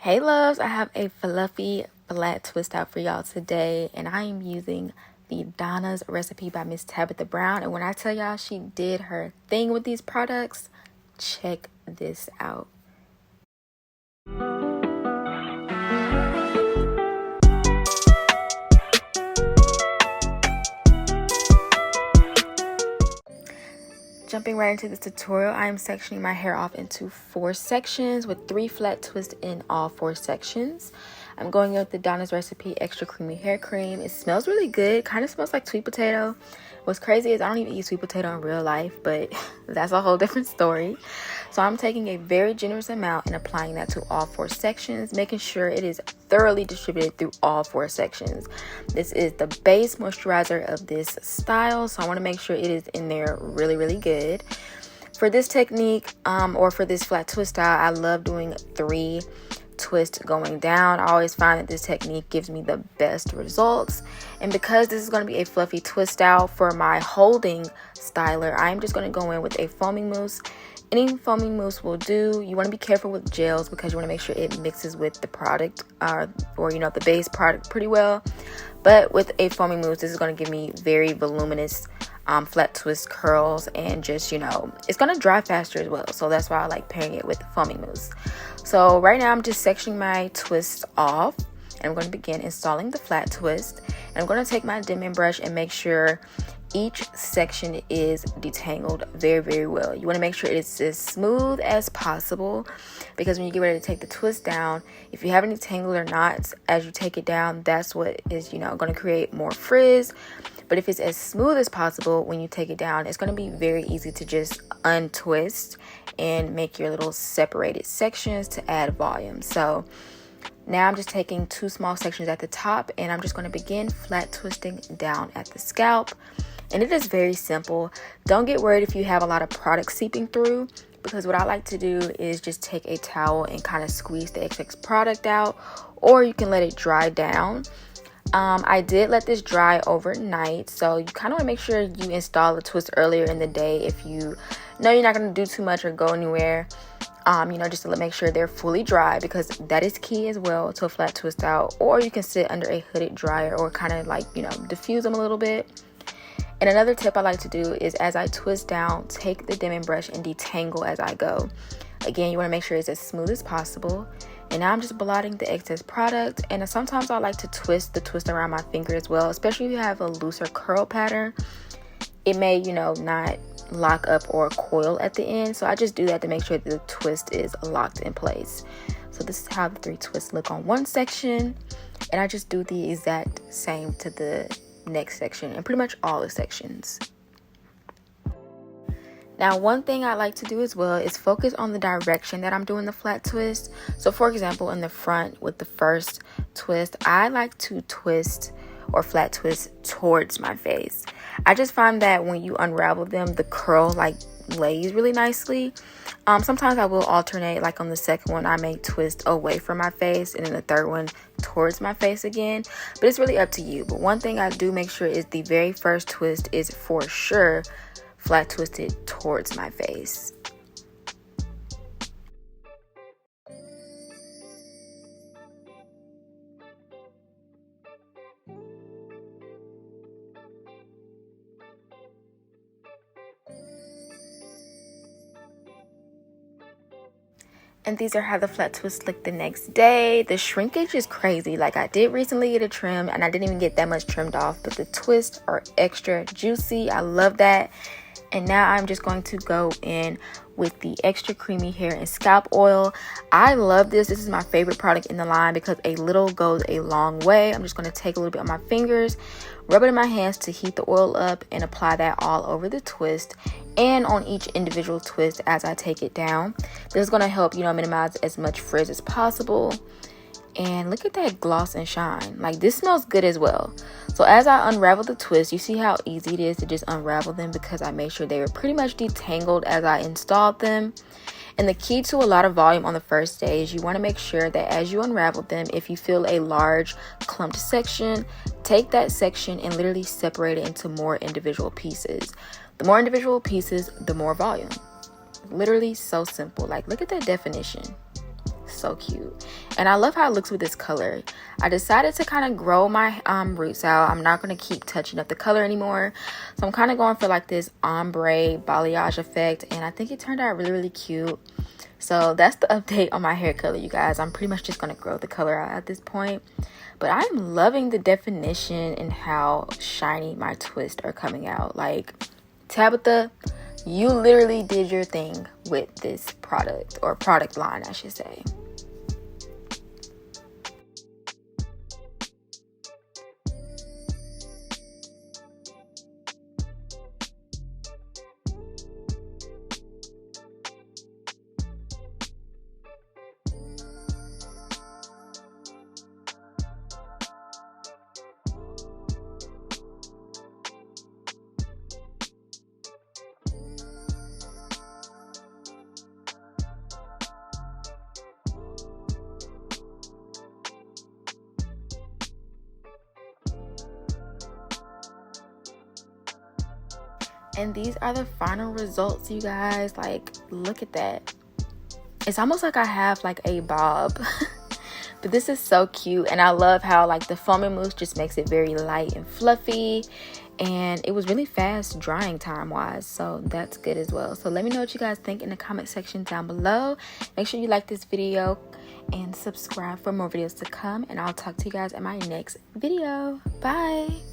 Hey loves, I have a fluffy flat twist out for y'all today, and I am using the Donna's recipe by Miss Tabitha Brown. And when I tell y'all she did her thing with these products, check this out. Jumping right into this tutorial, I am sectioning my hair off into 4 sections with 3 flat twists in all 4 sections. I'm going with the Donna's Recipe Extra Creamy Hair Cream. It smells really good. Kind of smells like sweet potato. What's crazy is I don't even eat sweet potato in real life, but that's a whole different story. So I'm taking a very generous amount and applying that to all 4 sections, making sure it is thoroughly distributed through all 4 sections. This is the base moisturizer of this style, so I want to make sure it is in there really good. For this technique, or for this flat twist style, I love doing 3 twists going down. I always find that this technique gives me the best results. And because this is going to be a fluffy twist style, for my holding styler, I'm just going to go in with a foaming mousse. Any foaming mousse will do. You want to be careful with gels because you want to make sure it mixes with the product or the base product pretty well. But with a foaming mousse, this is going to give me very voluminous flat twist curls, and just it's going to dry faster as well. So that's why I like pairing it with foaming mousse. So right now I'm just sectioning my twists off, and I'm going to begin installing the flat twist. And I'm going to take my dimming brush and make sure each section is detangled very well. You want to make sure it's as smooth as possible, because when you get ready to take the twist down, if you have any tangle or knots as you take it down, that's what is going to create more frizz. But if it's as smooth as possible when you take it down, it's going to be very easy to just untwist and make your little separated sections to add volume. So now I'm just taking 2 small sections at the top, and I'm just going to begin flat twisting down at the scalp. And it is very simple. Don't get worried if you have a lot of product seeping through, because what I like to do is just take a towel and kind of squeeze the excess product out, or you can let it dry down. I did let this dry overnight, so you kind of want to make sure you install the twist earlier in the day if you know you're not going to do too much or go anywhere. Just to make sure they're fully dry, because that is key as well to a flat twist out. Or you can sit under a hooded dryer or kind of diffuse them a little bit. And another tip I like to do is, as I twist down, take the dimming brush and detangle as I go. Again, you want to make sure it's as smooth as possible. And now I'm just blotting the excess product. And sometimes I like to twist the twist around my finger as well, especially if you have a looser curl pattern. It may, not lock up or coil at the end. So I just do that to make sure that the twist is locked in place. So this is how the 3 twists look on one section. And I just do the exact same to the next section and pretty much all the sections. Now, one thing I like to do as well is focus on the direction that I'm doing the flat twist. So for example, in the front with the first twist, I like to twist or flat twist towards my face. I just find that when you unravel them, the curl lays really nicely. Sometimes I will alternate, like on the second one I may twist away from my face, and then the third one towards my face again, but it's really up to you. But one thing I do make sure is the very first twist is for sure flat twisted towards my face. And these are how the flat twists look the next day. The shrinkage is crazy. I did recently get a trim, and I didn't even get that much trimmed off, but the twists are extra juicy. I love that. And now I'm just going to go in with the extra creamy hair and scalp oil. I love this. This is my favorite product in the line because a little goes a long way. I'm just going to take a little bit on my fingers, rub it in my hands to heat the oil up, and apply that all over the twist and on each individual twist as I take it down. This is going to help, minimize as much frizz as possible. And look at that gloss and shine. This smells good as well. So as I unravel the twist, you see how easy it is to just unravel them, because I made sure they were pretty much detangled as I installed them. And the key to a lot of volume on the first day is you want to make sure that as you unravel them, if you feel a large clumped section, take that section and literally separate it into more individual pieces. The more individual pieces, the more volume. Literally so simple. Look at that definition. So cute. And I love how it looks with this color. I decided to kind of grow my roots out. I'm not going to keep touching up the color anymore, so I'm kind of going for like this ombre balayage effect, and I think it turned out really cute. So that's the update on my hair color, you guys. I'm pretty much just going to grow the color out at this point, but I'm loving the definition and how shiny my twists are coming out. Like, Tabitha, you literally did your thing with this product, or product line I should say. And these are the final results, you guys. Like, look at that. It's almost like I have like a bob. But this is so cute, and I love how like the foaming mousse just makes it very light and fluffy, and it was really fast drying time wise, so that's good as well. So let me know what you guys think in the comment section down below. Make sure you like this video and subscribe for more videos to come, and I'll talk to you guys in my next video. Bye.